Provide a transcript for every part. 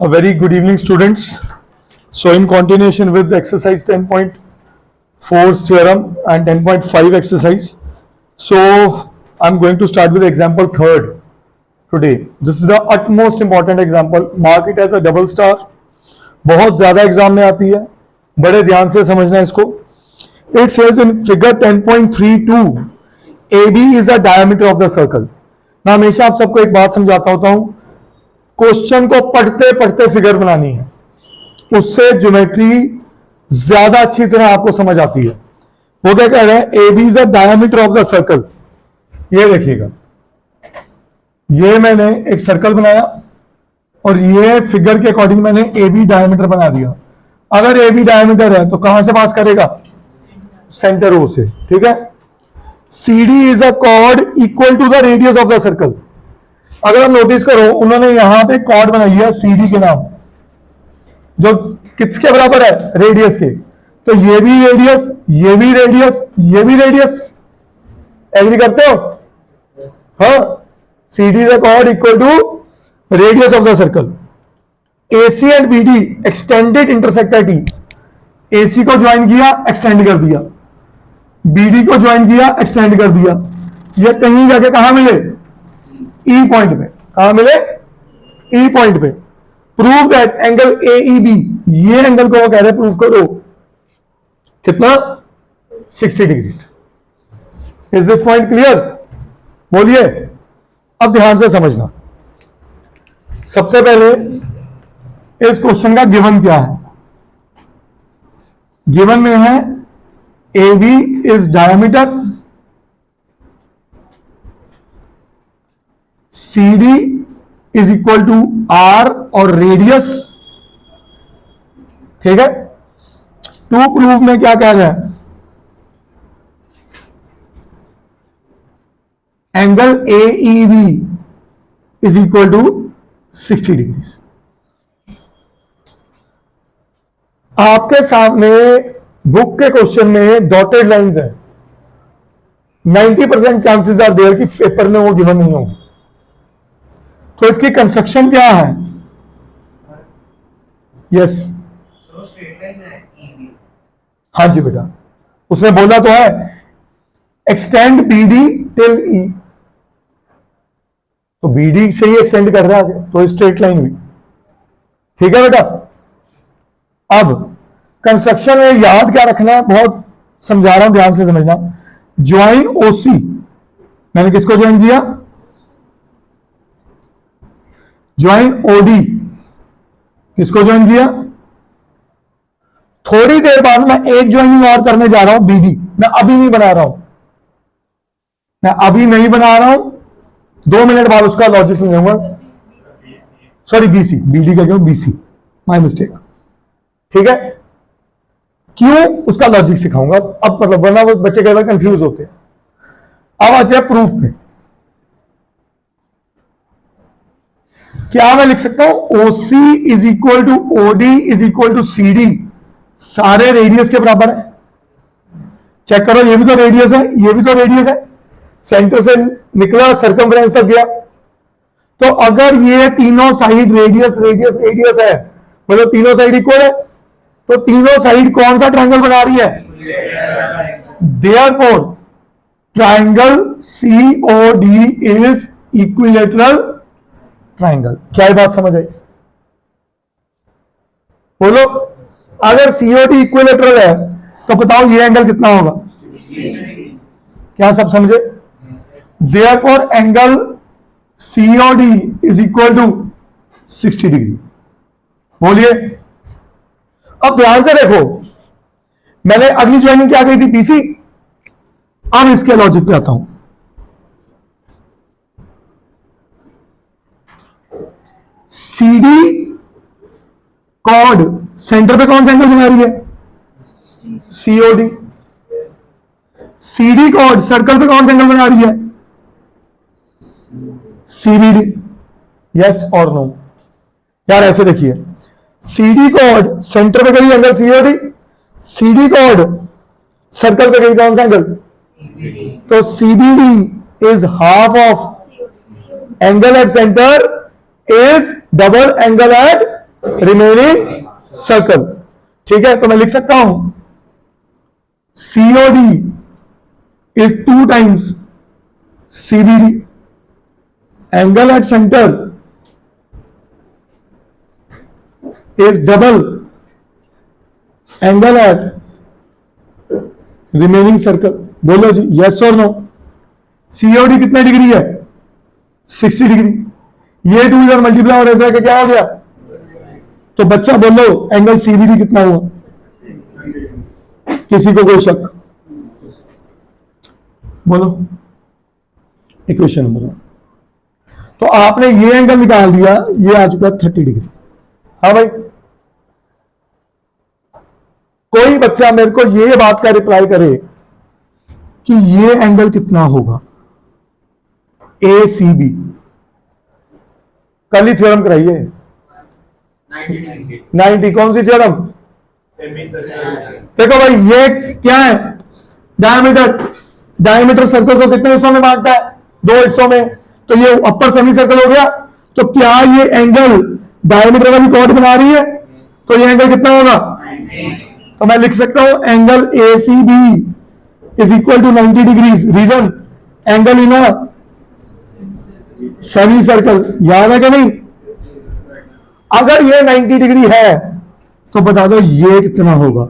A very good evening, students. So in continuation with exercise 10.4 theorem and 10.5 exercise, so I'm going to start with example third today. This is the utmost important example. Mark it as a double star. बहुत ज़्यादा exam में आती है, बड़े ध्यान से समझना इसको. It says in figure 10.32, AB is the diameter of the circle. मैं हमेशा आप सबको एक बात समझाता होता हूँ, क्वेश्चन को पढ़ते पढ़ते फिगर बनानी है, उससे ज्योमेट्री ज्यादा अच्छी तरह आपको समझ आती है. वो क्या कह रहा है, A B is the diameter of the circle. ये देखिएगा, ये मैंने एक सर्कल बनाया और ये फिगर के अकॉर्डिंग मैंने ए बी डायमीटर बना दिया. अगर ए बी डायमीटर है तो कहां से पास करेगा, सेंटर ओ से. ठीक है. C D is a chord equal to the radius of the circle. अगर आप नोटिस करो, उन्होंने यहां पे कॉर्ड बनाई है सी डी के नाम, जो किसके बराबर है, रेडियस के. तो ये भी रेडियस, ये भी रेडियस, ये भी रेडियस. एग्री करते हो? हाँ. C D is a chord equal to radius of the circle. AC and BD extended intersect at E. AC को ज्वाइन किया, एक्सटेंड कर दिया. BD को ज्वाइन किया, एक्सटेंड कर दिया. ये कहीं जाके कहां मिले, E पॉइंट पे. कहां मिले, E पॉइंट पे. प्रूव दैट एंगल AEB, ये एंगल को वो कह रहे प्रूव करो. कितना, 60 degree. Is this point clear? बोलिए. अब ध्यान से समझना. सबसे पहले इस क्वेश्चन का गिवन क्या है. गिवन में है AB is diameter, CD is equal to R और रेडियस. ठीक है. टू प्रूफ में क्या कह रहा है, angle AEB is equal to 60 degree. आपके सामने बुक के क्वेश्चन में डॉटेड लाइंस है. 90% चांसेस आर देयर कि पेपर में वो गिवन नहीं होंगे. तो इसकी कंस्ट्रक्शन क्या है. यस, हाँ जी बेटा, उसने बोला तो है एक्सटेंड BD टिल E. तो BD से ही एक्सटेंड कर रहा है आगे, तो स्ट्रेट लाइन हुई. ठीक है बेटा. अब कंस्ट्रक्शन में याद क्या रखना है, बहुत समझा रहा हूं, ध्यान से समझना. ज्वाइन OC, मैंने किसको ज्वाइन किया, ज्वाइन OD, किसको ज्वाइन किया. थोड़ी देर बाद मैं एक ज्वाइनिंग और करने जा रहा हूं BD. मैं अभी नहीं बना रहा हूं, मैं अभी नहीं बना रहा हूं, 2 मिनट बाद उसका लॉजिक समझाऊंगा. सॉरी, BC, BD का क्यों, BC, माय मिस्टेक. ठीक है. क्यों, उसका लॉजिक सिखाऊंगा अब, मतलब वरना वो बच्चे कई बार कंफ्यूज होते हैं. अब आ जाए प्रूफ में. क्या मैं लिख सकता हूं, OC is equal to OD is equal to CD, सारे रेडियस के बराबर है. चेक करो, ये भी तो रेडियस है, ये भी तो रेडियस है. सेंटर से निकला, सर्कमफ्रेंस तक गया. तो अगर ये तीनों साइड रेडियस रेडियस रेडियस है, मतलब तीनों साइड इक्वल है, तो तीनों साइड कौन सा ट्रायंगल बना रही है, therefore triangle COD is equilateral triangle. क्या ये बात समझ आई? बोलो. अगर COD इक्विलैटरल है तो बताओ ये एंगल कितना होगा. क्या सब समझे? Therefore angle COD is equal to 60 degree. बोलिए. अब ध्यान से देखो, मैंने अगली ज्वाइनिंग क्या कही थी, BC. अब इसके लॉजिक पे आता हूं. CD कॉर्ड सेंटर पे कौन सा एंगल बना रही है, COD. CD कॉर्ड सर्कल पे कौन सा एंगल बना रही है, CBD. यस और नो. यार ऐसे देखिए, CD कॉर्ड सेंटर पे गई angle COD, CD chord circle पे गई कौन सा एंगल, तो CBD is half of angle at centre is double angle at remaining circle. ठीक है, तो मैं लिख सकता हूं COD is 2 times CBD. Angle at center is double angle at remaining circle. बोलो जी, यस और नो। COD कितने डिग्री है? 60 डिग्री। ये 2 इधर मल्टीप्लाई हो रहा है, क्या हो गया? तो बच्चा बोलो एंगल CBD कितना हुआ? किसी को कोई शक? बोलो। Equation number 1। तो आपने ये एंगल निकाल दिया, ये आ चुका 30 डिग्री। हाँ भाई, कोई बच्चा मेरे को ये बात का रिप्लाई करे कि ये एंगल कितना होगा? ACB। कल ही थ्योरम कराइए। 90। कौन सी थ्योरम? देखो भाई, ये क्या है? डायमीटर सर्कल को कितने हिस्सों में बांटता है? 2 हिस्सों में। तो ये अपर सेमी सर्कल हो गया। तो क्या ये एंगल डायमीटर वाली कॉर्ड बना रही है? तो ये एंगल कितना होगा? तो मैं लिख सकता हूं angle ACB is equal to 90 degrees. Reason, angle in a semi circle. याद है कि नहीं? अगर ये 90 डिग्री है तो बता दो ये कितना होगा?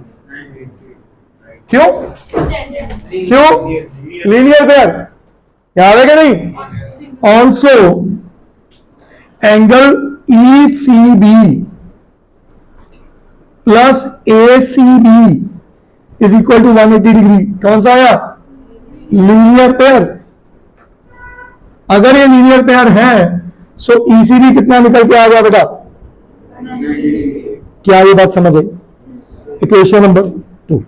क्यों? Linear pair. याद है कि नहीं? Also angle ECB plus ACB is equal to 180 degree. कौन सा आया? Linear pair. अगर ये लीनियर पेयर है सो ECB कितना निकल के आ गया बेटा? क्या ये बात समझ आई? Equation number 2।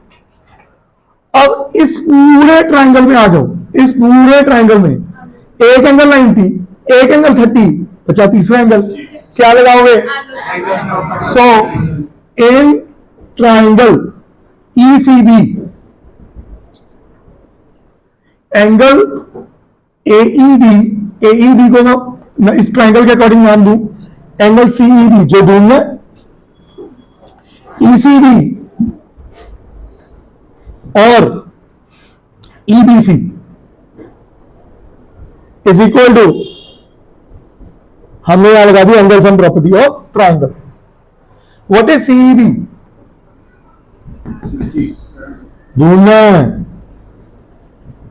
अब इस पूरे ट्रायंगल में आ जाओ। इस पूरे ट्रायंगल में एक एंगल 90, एक एंगल 30, बचा तीसरा एंगल। क्या लगाओगे? So in triangle ECB angle AEB को मैं इस ट्रायंगल के अकॉर्डिंग नाम दूं एंगल CEB, जो दूंगा ECB और EBC इज इक्वल टू, हमने यहां लगा दी angle sum property of triangle. What is CEB? ढूंढना है।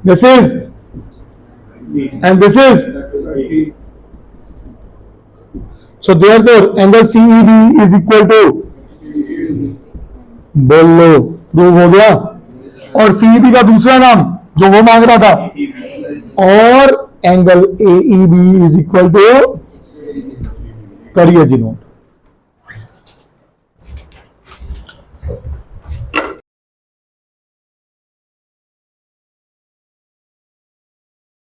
This is and this is, so therefore angle CEB is equal to, बोल लो, प्रूव हो गया। और CEB का दूसरा नाम जो वो मांग रहा था, और angle AEB is equal to, करिए जी नोट।